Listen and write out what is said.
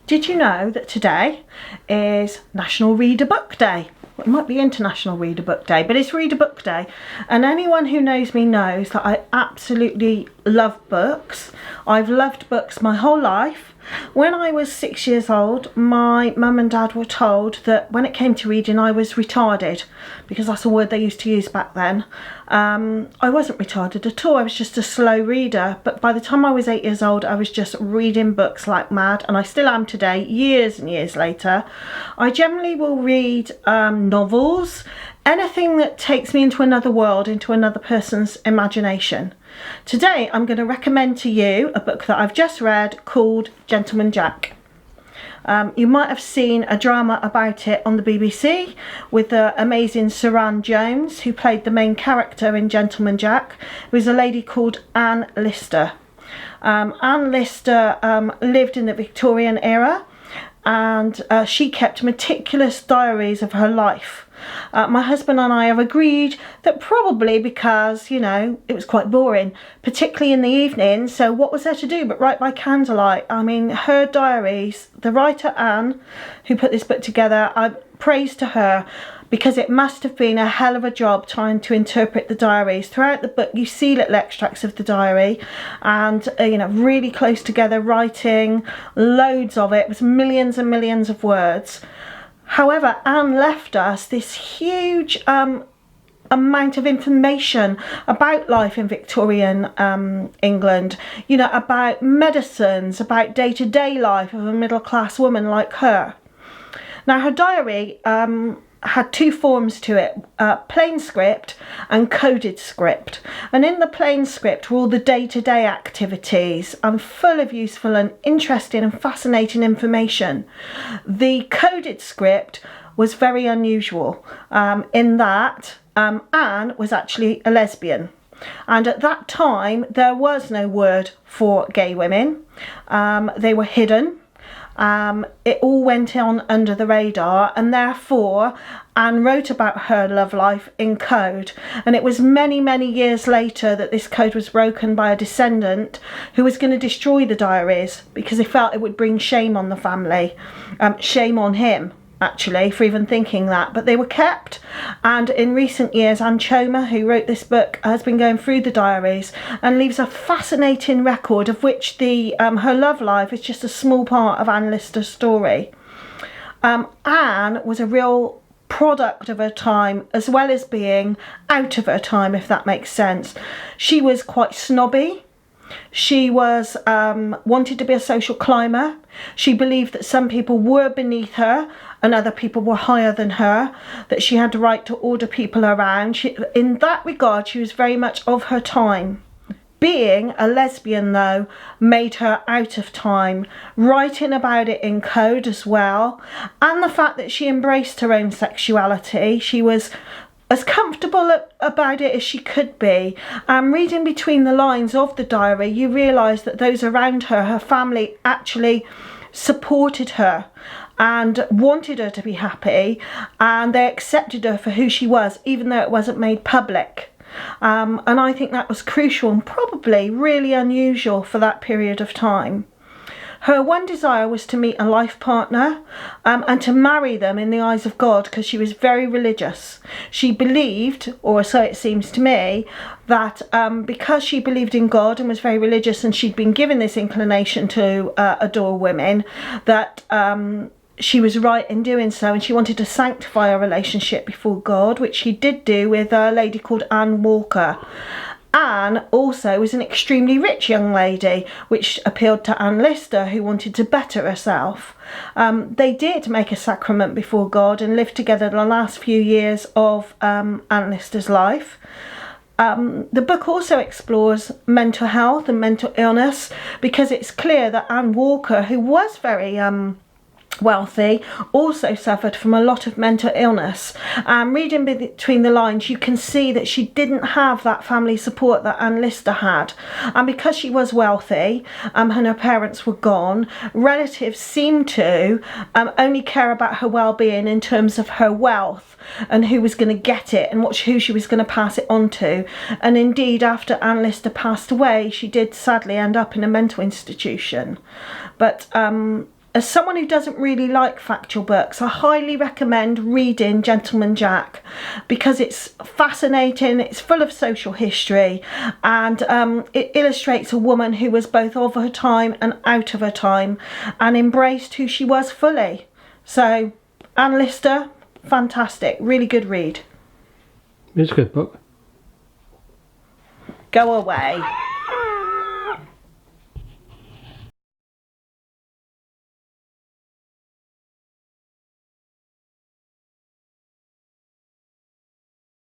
Did you know that today is National Read a Book Day? Well, it might be International Read a Book Day, but it's Read a Book Day. And anyone who knows me knows that I absolutely love books. I've loved books my whole life. When I was 6 years old, my mum and dad were told that when it came to reading, I was retarded, because that's a word they used to use back then. I wasn't retarded at all. I was just a slow reader. But by the time I was 8 years old, I was just reading books like mad, and I still am today, years and years later. I generally will read novels, anything that takes me into another world, into another person's imagination. Today I'm going to recommend to you a book that I've just read called Gentleman Jack. You might have seen a drama about it on the BBC with the amazing Suran Jones, who played the main character in Gentleman Jack. It was a lady called Anne Lister. Anne Lister lived in the Victorian era, and she kept meticulous diaries of her life. My husband and I have agreed that probably because, you know, it was quite boring, particularly in the evening, so what was there to do but write by candlelight? I mean, her diaries, the writer Anne, who put this book together, I praise to her, because it must have been a hell of a job trying to interpret the diaries. Throughout the book you see little extracts of the diary, and you know, really close together writing, loads of it. It was millions and millions of words. However, Anne left us this huge amount of information about life in Victorian England, you know, about medicines, about day-to-day life of a middle-class woman like her. Now, her diary had two forms to it, plain script and coded script. And in the plain script were all the day-to-day activities, full of useful and interesting and fascinating information. The coded script was very unusual in that Anne was actually a lesbian. And at that time there was no word for gay women. They were hidden. It all went on under the radar, and therefore Anne wrote about her love life in code. And it was many, many years later that this code was broken by a descendant who was going to destroy the diaries, because he felt it would bring shame on the family, shame on him actually for even thinking that. But they were kept, and in recent years Anne Chomer, who wrote this book, has been going through the diaries and leaves a fascinating record, of which the her love life is just a small part of Anne Lister's story. Anne was a real product of her time, as well as being out of her time, if that makes sense. She was quite snobby. She was wanted to be a social climber. She believed that some people were beneath her and other people were higher than her, that she had the right to order people around. In that regard, she was very much of her time. Being a lesbian, though, made her out of time, writing about it in code as well, and the fact that she embraced her own sexuality. She was as comfortable about it as she could be. Reading between the lines of the diary, you realise that those around her, her family, actually supported her and wanted her to be happy, and they accepted her for who she was, even though it wasn't made public. And I think that was crucial and probably really unusual for that period of time. Her one desire was to meet a life partner and to marry them in the eyes of God, because she was very religious. She believed, or so it seems to me, that because she believed in God and was very religious, and she'd been given this inclination to adore women, that she was right in doing so, and she wanted to sanctify her relationship before God, which she did do with a lady called Anne Walker. Anne also was an extremely rich young lady, which appealed to Anne Lister, who wanted to better herself. They did make a sacrament before God and lived together the last few years of Anne Lister's life. The book also explores mental health and mental illness, because it's clear that Anne Walker, who was very wealthy, also suffered from a lot of mental illness. Reading between the lines, you can see that she didn't have that family support that Anne Lister had, and because she was wealthy and her parents were gone, relatives seemed to only care about her well-being in terms of her wealth and who was going to get it and who she was going to pass it on to. And indeed, after Anne Lister passed away, she did sadly end up in a mental institution. But as someone who doesn't really like factual books, I highly recommend reading Gentleman Jack, because it's fascinating, it's full of social history, and it illustrates a woman who was both of her time and out of her time and embraced who she was fully. So Anne Lister, fantastic, really good read. It's a good book. Go away.